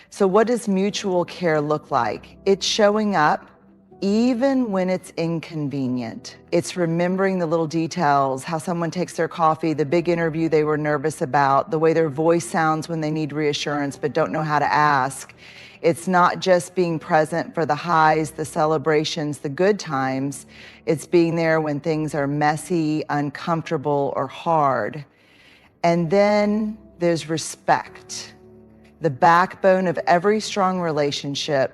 So what does mutual care look like? It's showing up even when it's inconvenient. It's remembering the little details, how someone takes their coffee, the big interview they were nervous about, the way their voice sounds when they need reassurance but don't know how to ask. It's not just being present for the highs, the celebrations, the good times. It's being there when things are messy, uncomfortable, or hard. And then there's respect, the backbone of every strong relationship.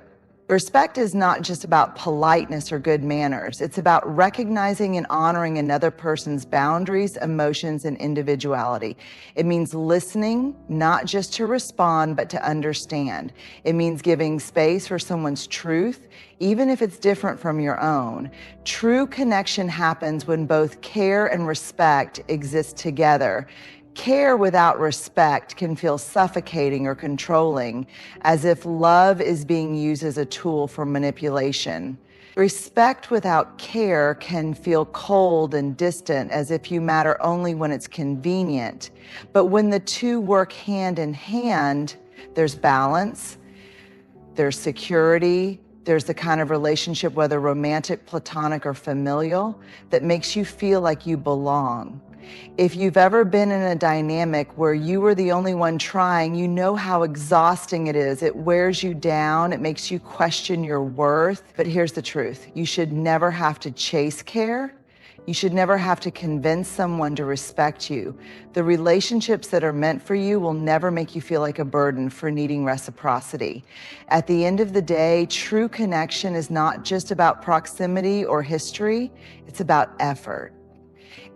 Respect is not just about politeness or good manners. It's about recognizing and honoring another person's boundaries, emotions, and individuality. It means listening, not just to respond, but to understand. It means giving space for someone's truth, even if it's different from your own. True connection happens when both care and respect exist together. Care without respect can feel suffocating or controlling, as if love is being used as a tool for manipulation. Respect without care can feel cold and distant, as if you matter only when it's convenient. But when the two work hand in hand, there's balance, there's security, there's the kind of relationship, whether romantic, platonic, or familial, that makes you feel like you belong. If you've ever been in a dynamic where you were the only one trying, you know how exhausting it is. It wears you down. It makes you question your worth. But here's the truth. You should never have to chase care. You should never have to convince someone to respect you. The relationships that are meant for you will never make you feel like a burden for needing reciprocity. At the end of the day, true connection is not just about proximity or history. It's about effort.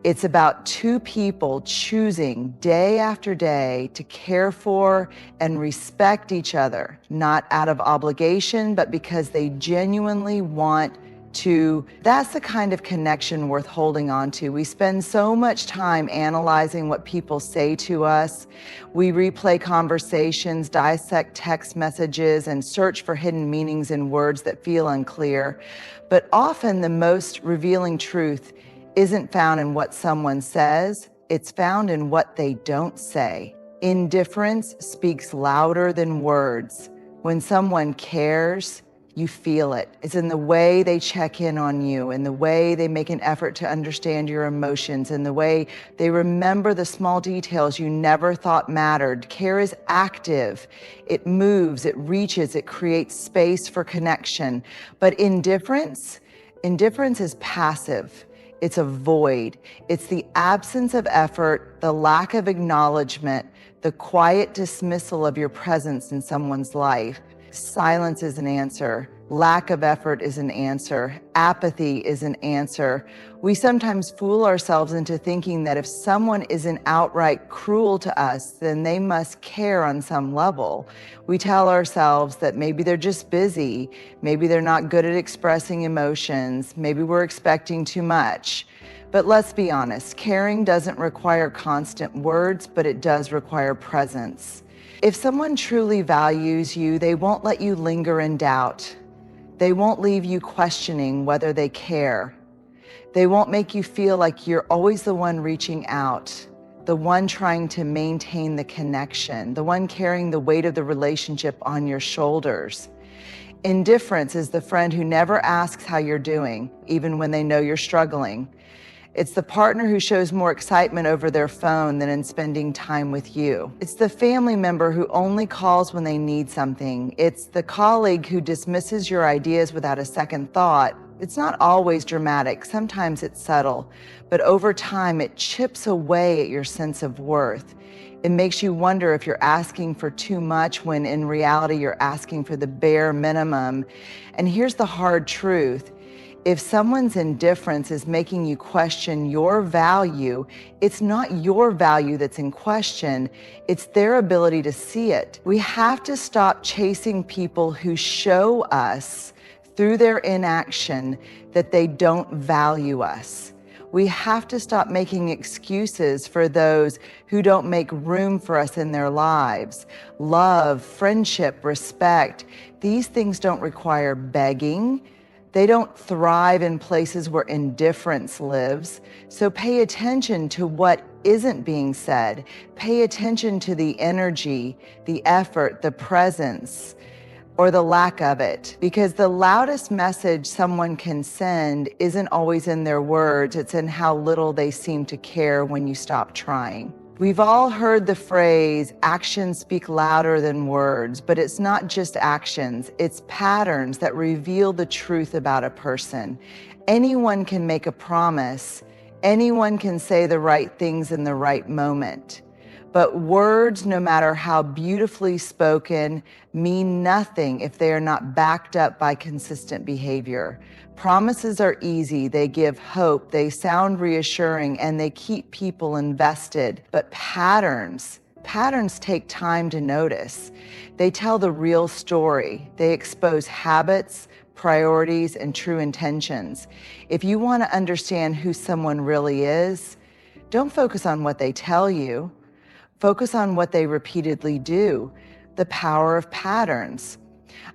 It's about two people choosing day after day to care for and respect each other, not out of obligation, but because they genuinely want to. That's the kind of connection worth holding on to. We spend so much time analyzing what people say to us. We replay conversations, dissect text messages, and search for hidden meanings in words that feel unclear. But often the most revealing truth isn't found in what someone says, it's found in what they don't say. Indifference speaks louder than words. When someone cares, you feel it. It's in the way they check in on you, in the way they make an effort to understand your emotions, in the way they remember the small details you never thought mattered. Care is active. It moves, it reaches, it creates space for connection. But indifference is passive. It's a void. It's the absence of effort, the lack of acknowledgement, the quiet dismissal of your presence in someone's life. Silence is an answer. Lack of effort is an answer. Apathy is an answer. We sometimes fool ourselves into thinking that if someone isn't outright cruel to us, then they must care on some level. We tell ourselves that maybe they're just busy, maybe they're not good at expressing emotions, maybe we're expecting too much. But let's be honest, caring doesn't require constant words, but it does require presence. If someone truly values you, they won't let you linger in doubt. They won't leave you questioning whether they care. They won't make you feel like you're always the one reaching out, the one trying to maintain the connection, the one carrying the weight of the relationship on your shoulders. Indifference is the friend who never asks how you're doing, even when they know you're struggling. It's the partner who shows more excitement over their phone than in spending time with you. It's the family member who only calls when they need something. It's the colleague who dismisses your ideas without a second thought. It's not always dramatic. Sometimes it's subtle. But over time, it chips away at your sense of worth. It makes you wonder if you're asking for too much when in reality you're asking for the bare minimum. And here's the hard truth. If someone's indifference is making you question your value, it's not your value that's in question, it's their ability to see it. We have to stop chasing people who show us through their inaction that they don't value us. We have to stop making excuses for those who don't make room for us in their lives. Love, friendship, respect, these things don't require begging. They don't thrive in places where indifference lives. So pay attention to what isn't being said. Pay attention to the energy, the effort, the presence, or the lack of it. Because the loudest message someone can send isn't always in their words, it's in how little they seem to care when you stop trying. We've all heard the phrase, actions speak louder than words, but it's not just actions, it's patterns that reveal the truth about a person. Anyone can make a promise, anyone can say the right things in the right moment. But words, no matter how beautifully spoken, mean nothing if they are not backed up by consistent behavior. Promises are easy, they give hope, they sound reassuring, and they keep people invested. But patterns take time to notice. They tell the real story. They expose habits, priorities, and true intentions. If you want to understand who someone really is, don't focus on what they tell you. Focus on what they repeatedly do, the power of patterns.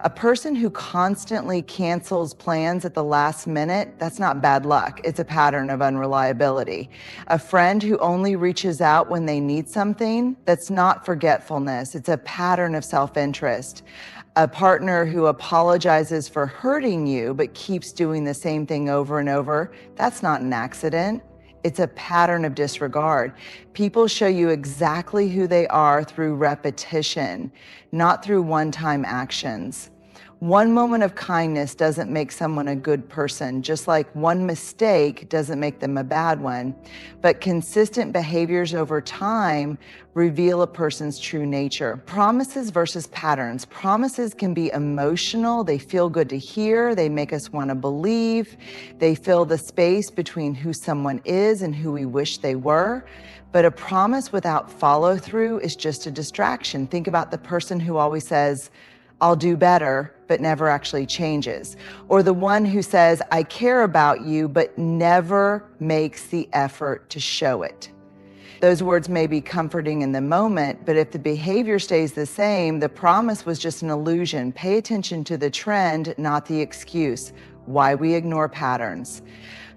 A person who constantly cancels plans at the last minute, that's not bad luck. It's a pattern of unreliability. A friend who only reaches out when they need something, that's not forgetfulness. It's a pattern of self-interest. A partner who apologizes for hurting you but keeps doing the same thing over and over, that's not an accident. It's a pattern of disregard. People show you exactly who they are through repetition, not through one-time actions. One moment of kindness doesn't make someone a good person, just like one mistake doesn't make them a bad one. But consistent behaviors over time reveal a person's true nature. Promises versus patterns. Promises can be emotional. They feel good to hear. They make us want to believe. They fill the space between who someone is and who we wish they were. But a promise without follow through is just a distraction. Think about the person who always says, I'll do better, but never actually changes. Or the one who says, I care about you, but never makes the effort to show it. Those words may be comforting in the moment, but if the behavior stays the same, the promise was just an illusion. Pay attention to the trend, not the excuse. Why we ignore patterns.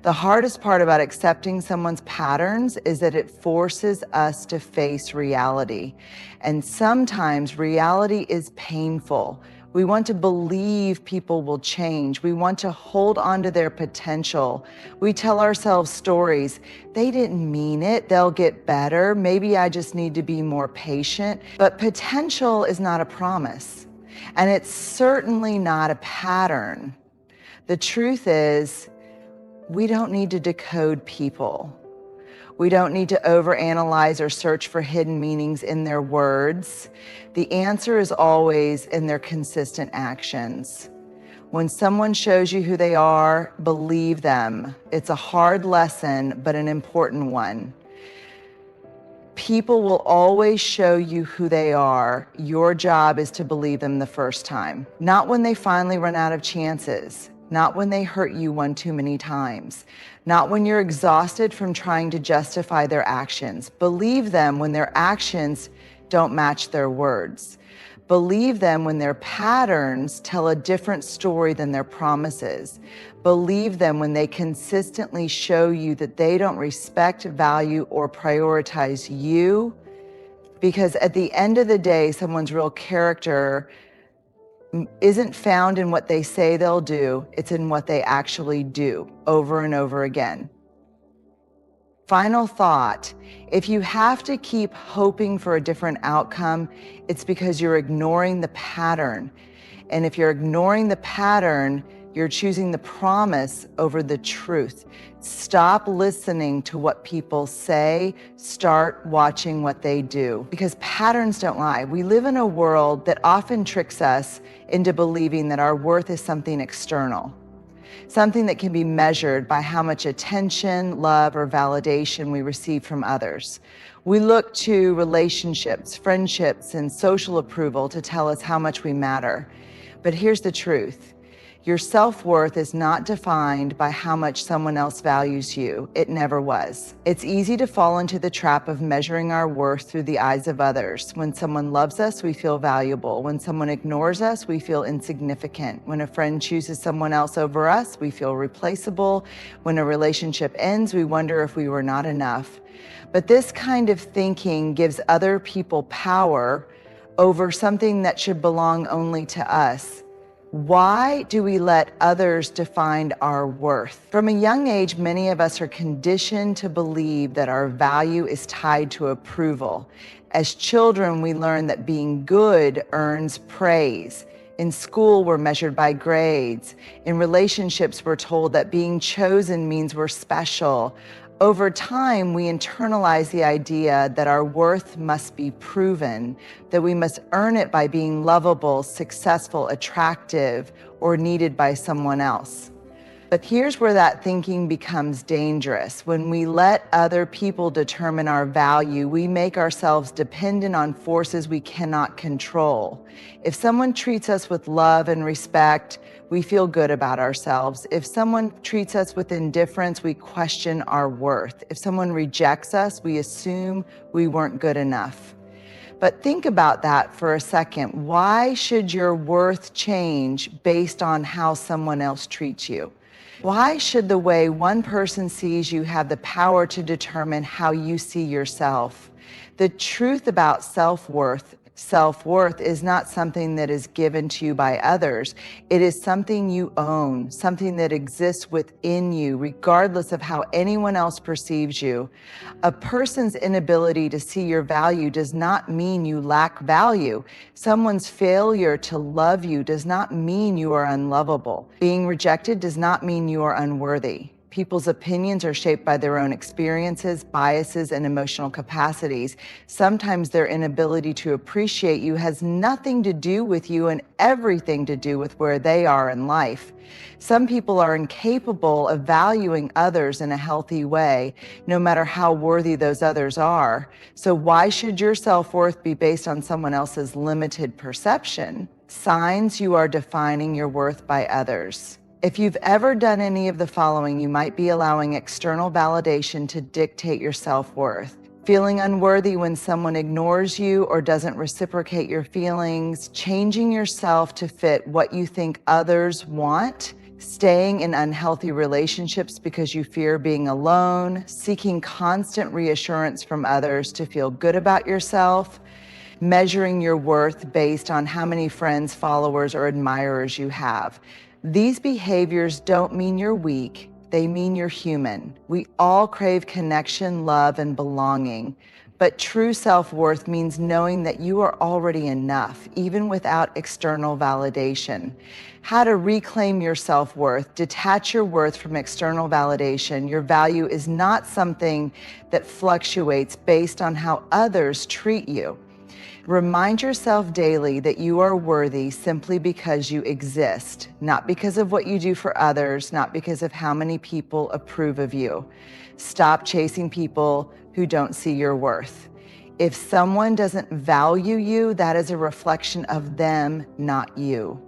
The hardest part about accepting someone's patterns is that it forces us to face reality. And sometimes reality is painful. We want to believe people will change. We want to hold on to their potential. We tell ourselves stories. They didn't mean it. They'll get better. Maybe I just need to be more patient. But potential is not a promise. And it's certainly not a pattern. The truth is, we don't need to decode people. We don't need to overanalyze or search for hidden meanings in their words. The answer is always in their consistent actions. When someone shows you who they are, believe them. It's a hard lesson, but an important one. People will always show you who they are. Your job is to believe them the first time, not when they finally run out of chances. Not when they hurt you one too many times. Not when you're exhausted from trying to justify their actions. Believe them when their actions don't match their words. Believe them when their patterns tell a different story than their promises. Believe them when they consistently show you that they don't respect, value, or prioritize you. Because at the end of the day, someone's real character isn't found in what they say they'll do, it's in what they actually do over and over again. Final thought, if you have to keep hoping for a different outcome, it's because you're ignoring the pattern. And if you're ignoring the pattern, you're choosing the promise over the truth. Stop listening to what people say, start watching what they do. Because patterns don't lie. We live in a world that often tricks us into believing that our worth is something external, something that can be measured by how much attention, love, or validation we receive from others. We look to relationships, friendships, and social approval to tell us how much we matter. But here's the truth. Your self-worth is not defined by how much someone else values you. It never was. It's easy to fall into the trap of measuring our worth through the eyes of others. When someone loves us, we feel valuable. When someone ignores us, we feel insignificant. When a friend chooses someone else over us, we feel replaceable. When a relationship ends, we wonder if we were not enough. But this kind of thinking gives other people power over something that should belong only to us. Why do we let others define our worth? From a young age, many of us are conditioned to believe that our value is tied to approval. As children, we learn that being good earns praise. In school, we're measured by grades. In relationships, we're told that being chosen means we're special. Over time, we internalize the idea that our worth must be proven, that we must earn it by being lovable, successful, attractive, or needed by someone else. But here's where that thinking becomes dangerous. When we let other people determine our value, we make ourselves dependent on forces we cannot control. If someone treats us with love and respect, we feel good about ourselves. If someone treats us with indifference, we question our worth. If someone rejects us, we assume we weren't good enough. But think about that for a second. Why should your worth change based on how someone else treats you? Why should the way one person sees you have the power to determine how you see yourself? The truth about self-worth is not something that is given to you by others. It is something you own, something that exists within you, regardless of how anyone else perceives you. A person's inability to see your value does not mean you lack value. Someone's failure to love you does not mean you are unlovable. Being rejected does not mean you are unworthy. People's opinions are shaped by their own experiences, biases, and emotional capacities. Sometimes their inability to appreciate you has nothing to do with you and everything to do with where they are in life. Some people are incapable of valuing others in a healthy way, no matter how worthy those others are. So why should your self-worth be based on someone else's limited perception? Signs you are defining your worth by others. If you've ever done any of the following, you might be allowing external validation to dictate your self-worth. Feeling unworthy when someone ignores you or doesn't reciprocate your feelings, changing yourself to fit what you think others want, staying in unhealthy relationships because you fear being alone, seeking constant reassurance from others to feel good about yourself, measuring your worth based on how many friends, followers, or admirers you have. These behaviors don't mean you're weak, they mean you're human. We all crave connection, love, and belonging. But true self-worth means knowing that you are already enough, even without external validation. How to reclaim your self-worth. Detach your worth from external validation. Your value is not something that fluctuates based on how others treat you. Remind yourself daily that you are worthy simply because you exist, not because of what you do for others, not because of how many people approve of you. Stop chasing people who don't see your worth. If someone doesn't value you, that is a reflection of them, not you.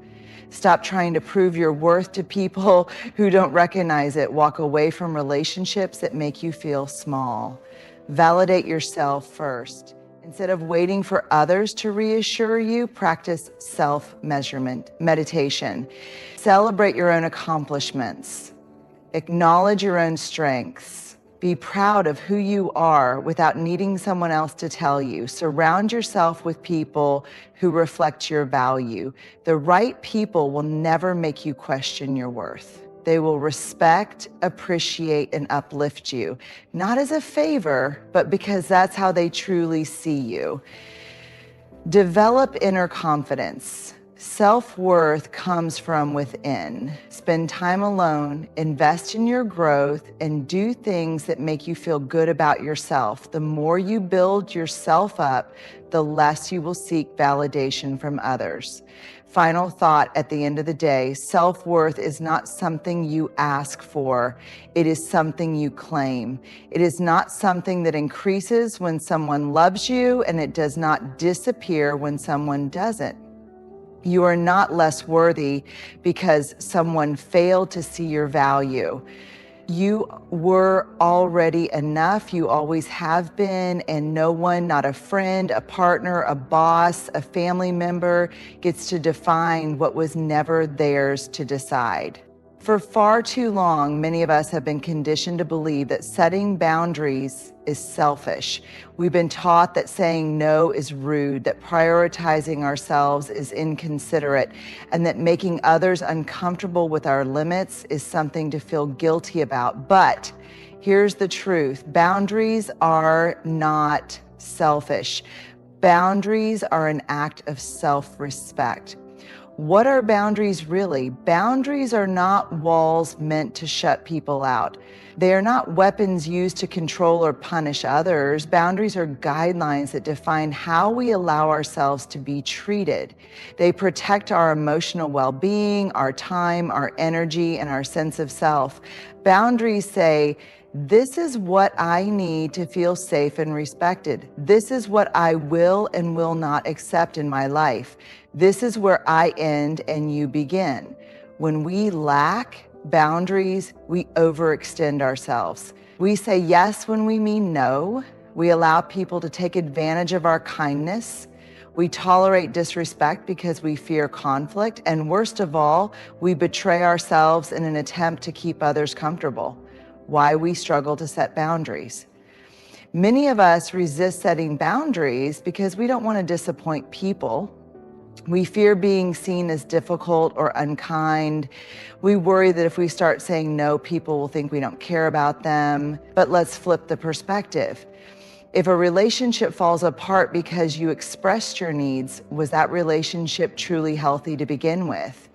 Stop trying to prove your worth to people who don't recognize it. Walk away from relationships that make you feel small. Validate yourself first. Instead of waiting for others to reassure you, practice self-measurement, meditation. Celebrate your own accomplishments. Acknowledge your own strengths. Be proud of who you are without needing someone else to tell you. Surround yourself with people who reflect your value. The right people will never make you question your worth. They will respect, appreciate, and uplift you, not as a favor, but because that's how they truly see you. Develop inner confidence. Self-worth comes from within. Spend time alone, invest in your growth, and do things that make you feel good about yourself. The more you build yourself up, the less you will seek validation from others. Final thought at the end of the day, self-worth is not something you ask for. It is something you claim. It is not something that increases when someone loves you, and it does not disappear when someone doesn't. You are not less worthy because someone failed to see your value. You were already enough. You always have been, and no one, not a friend, a partner, a boss, a family member, gets to define what was never theirs to decide. For far too long, many of us have been conditioned to believe that setting boundaries is selfish. We've been taught that saying no is rude, that prioritizing ourselves is inconsiderate, and that making others uncomfortable with our limits is something to feel guilty about. But here's the truth: boundaries are not selfish. Boundaries are an act of self-respect. What are boundaries really? Boundaries are not walls meant to shut people out. They are not weapons used to control or punish others. Boundaries are guidelines that define how we allow ourselves to be treated. They protect our emotional well-being, our time, our energy, and our sense of self. Boundaries say, this is what I need to feel safe and respected. This is what I will and will not accept in my life. This is where I end and you begin. When we lack boundaries, we overextend ourselves. We say yes when we mean no. We allow people to take advantage of our kindness. We tolerate disrespect because we fear conflict. And worst of all, we betray ourselves in an attempt to keep others comfortable. Why we struggle to set boundaries. Many of us resist setting boundaries because we don't want to disappoint people. We fear being seen as difficult or unkind. We worry that if we start saying no, people will think we don't care about them. But let's flip the perspective. If a relationship falls apart because you expressed your needs, was that relationship truly healthy to begin with?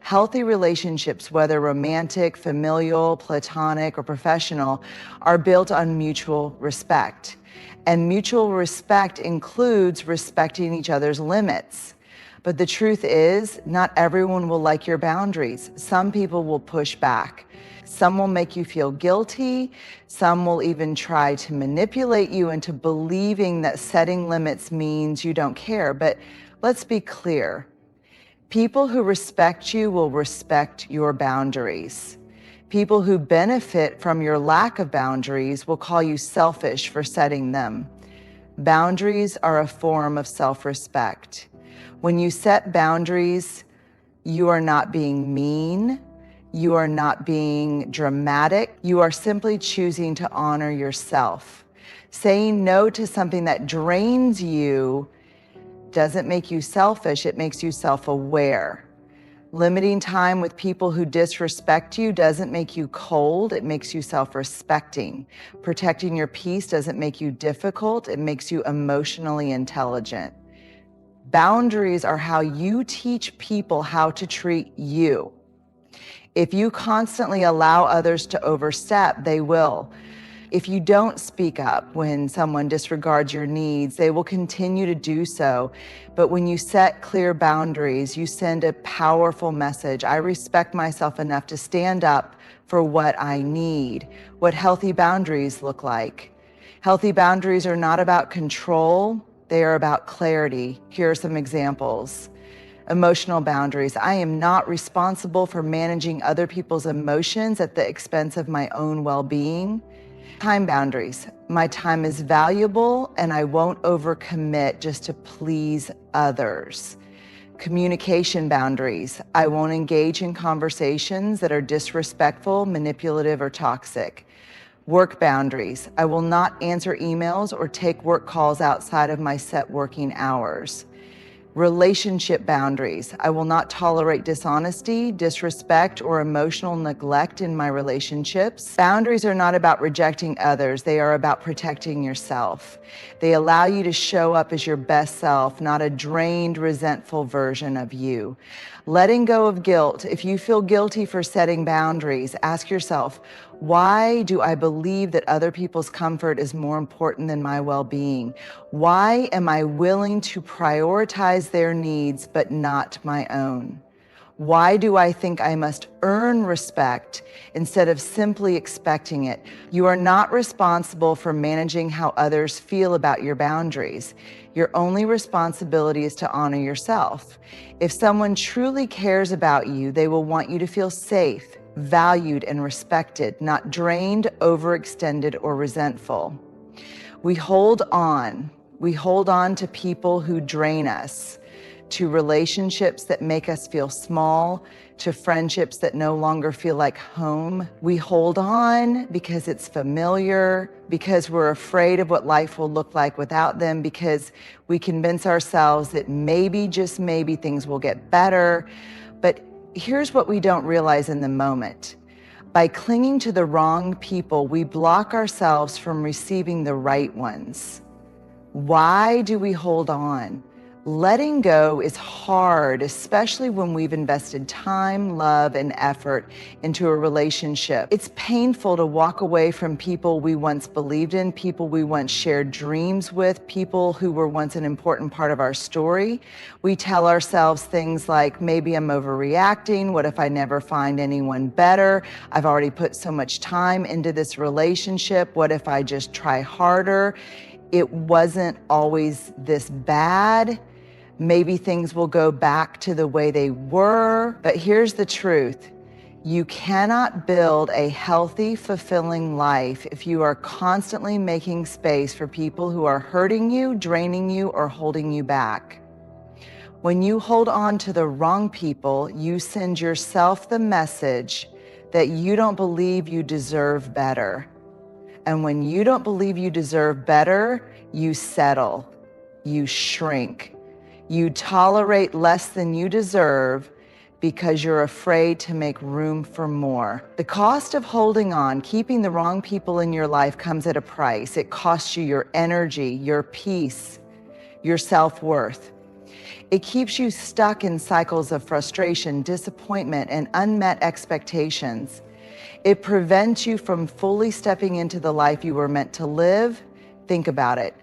Healthy relationships, whether romantic, familial, platonic, or professional, are built on mutual respect. And mutual respect includes respecting each other's limits. But the truth is, not everyone will like your boundaries. Some people will push back. Some will make you feel guilty. Some will even try to manipulate you into believing that setting limits means you don't care. But let's be clear. People who respect you will respect your boundaries. People who benefit from your lack of boundaries will call you selfish for setting them. Boundaries are a form of self-respect. When you set boundaries, you are not being mean. You are not being dramatic. You are simply choosing to honor yourself. Saying no to something that drains you doesn't make you selfish, it makes you self-aware. Limiting time with people who disrespect you doesn't make you cold, it makes you self-respecting. Protecting your peace doesn't make you difficult, it makes you emotionally intelligent. Boundaries are how you teach people how to treat you. If you constantly allow others to overstep, they will. If you don't speak up when someone disregards your needs, they will continue to do so. But when you set clear boundaries, you send a powerful message. I respect myself enough to stand up for what I need. What healthy boundaries look like. Healthy boundaries are not about control, they are about clarity. Here are some examples. Emotional boundaries. I am not responsible for managing other people's emotions at the expense of my own well-being. Time boundaries. My time is valuable and I won't overcommit just to please others. Communication boundaries. I won't engage in conversations that are disrespectful, manipulative, or toxic. Work boundaries. I will not answer emails or take work calls outside of my set working hours. Relationship boundaries. I will not tolerate dishonesty, disrespect, or emotional neglect in my relationships. Boundaries are not about rejecting others. They are about protecting yourself. They allow you to show up as your best self, not a drained, resentful version of you. Letting go of guilt. If you feel guilty for setting boundaries, ask yourself, why do I believe that other people's comfort is more important than my well-being? Why am I willing to prioritize their needs but not my own? Why do I think I must earn respect instead of simply expecting it? You are not responsible for managing how others feel about your boundaries. Your only responsibility is to honor yourself. If someone truly cares about you, they will want you to feel safe, valued, and respected, not drained, overextended, or resentful. We hold on. We hold on to people who drain us, to relationships that make us feel small, to friendships that no longer feel like home. We hold on because it's familiar, because we're afraid of what life will look like without them, because we convince ourselves that maybe, just maybe, things will get better. But here's what we don't realize in the moment. By clinging to the wrong people, we block ourselves from receiving the right ones. Why do we hold on? Letting go is hard, especially when we've invested time, love, and effort into a relationship. It's painful to walk away from people we once believed in, people we once shared dreams with, people who were once an important part of our story. We tell ourselves things like, maybe I'm overreacting. What if I never find anyone better? I've already put so much time into this relationship. What if I just try harder? It wasn't always this bad. Maybe things will go back to the way they were. But here's the truth. You cannot build a healthy, fulfilling life if you are constantly making space for people who are hurting you, draining you, or holding you back. When you hold on to the wrong people, you send yourself the message that you don't believe you deserve better. And when you don't believe you deserve better, you settle, you shrink, you tolerate less than you deserve because you're afraid to make room for more. The cost of holding on, keeping the wrong people in your life, comes at a price. It costs you your energy, your peace, your self-worth. It keeps you stuck in cycles of frustration, disappointment, and unmet expectations. It prevents you from fully stepping into the life you were meant to live. Think about it.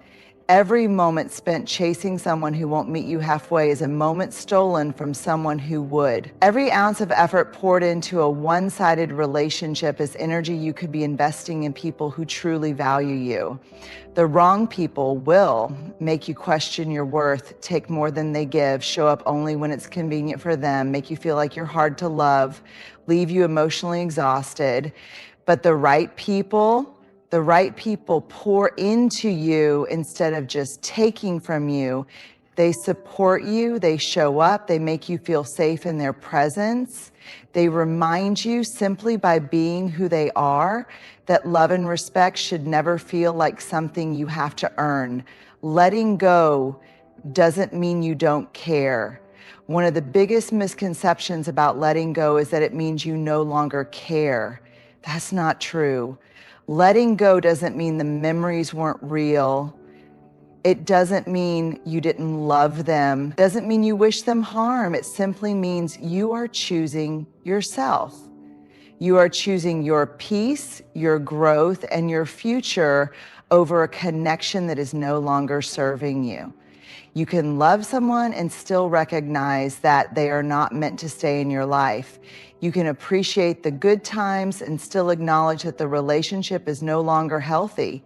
Every moment spent chasing someone who won't meet you halfway is a moment stolen from someone who would. Every ounce of effort poured into a one-sided relationship is energy you could be investing in people who truly value you. The wrong people will make you question your worth, take more than they give, show up only when it's convenient for them, make you feel like you're hard to love, leave you emotionally exhausted. But the right people pour into you instead of just taking from you. They support you, they show up, they make you feel safe in their presence. They remind you simply by being who they are that love and respect should never feel like something you have to earn. Letting go doesn't mean you don't care. One of the biggest misconceptions about letting go is that it means you no longer care. That's not true. Letting go doesn't mean the memories weren't real. It doesn't mean you didn't love them. It doesn't mean you wish them harm. It simply means you are choosing yourself. You are choosing your peace, your growth, and your future over a connection that is no longer serving you. You can love someone and still recognize that they are not meant to stay in your life. You can appreciate the good times and still acknowledge that the relationship is no longer healthy.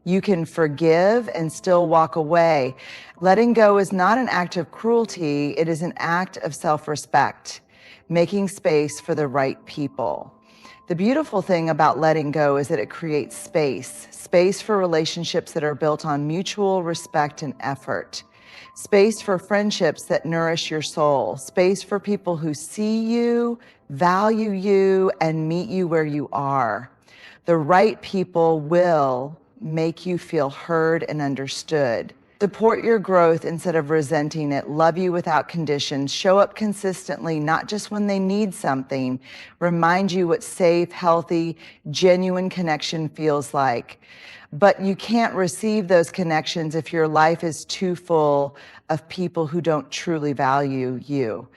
You can forgive and still walk away. Letting go is not an act of cruelty, it is an act of self-respect, making space for the right people. The beautiful thing about letting go is that it creates space for relationships that are built on mutual respect and effort. Space for friendships that nourish your soul. Space for people who see you, value you, and meet you where you are. The right people will make you feel heard and understood. Support your growth instead of resenting it. Love you without conditions. Show up consistently, not just when they need something. Remind you what safe, healthy, genuine connection feels like. But you can't receive those connections if your life is too full of people who don't truly value you.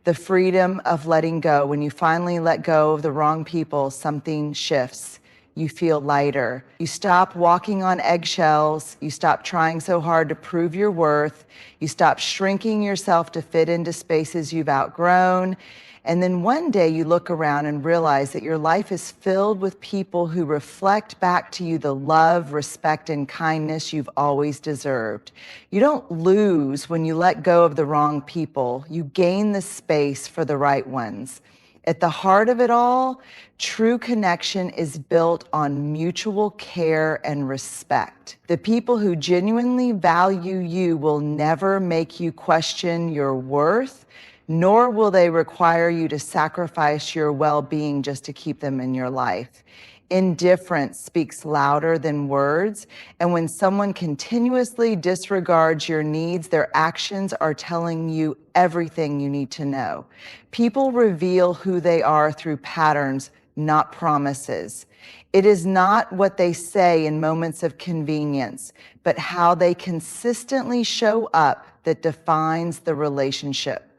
The freedom of letting go. When you finally let go of the wrong people, something shifts. you feel lighter. You stop walking on eggshells. You stop trying so hard to prove your worth. You stop shrinking yourself to fit into spaces you've outgrown. And then one day you look around and realize that your life is filled with people who reflect back to you the love, respect, and kindness you've always deserved. You don't lose when you let go of the wrong people. You gain the space for the right ones. At the heart of it all, true connection is built on mutual care and respect. The people who genuinely value you will never make you question your worth, nor will they require you to sacrifice your well-being just to keep them in your life. Indifference speaks louder than words, and when someone continuously disregards your needs, their actions are telling you everything you need to know. People reveal who they are through patterns, not promises. It is not what they say in moments of convenience, but how they consistently show up that defines the relationship.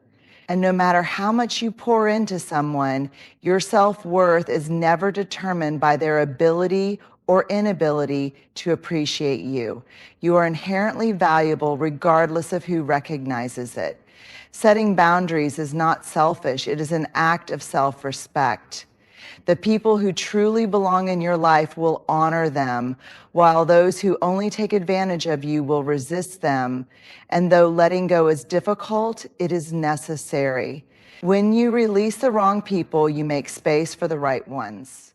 And no matter how much you pour into someone, your self-worth is never determined by their ability or inability to appreciate you. You are inherently valuable regardless of who recognizes it. Setting boundaries is not selfish, it is an act of self-respect. The people who truly belong in your life will honor them, while those who only take advantage of you will resist them. And though letting go is difficult, it is necessary. When you release the wrong people, you make space for the right ones.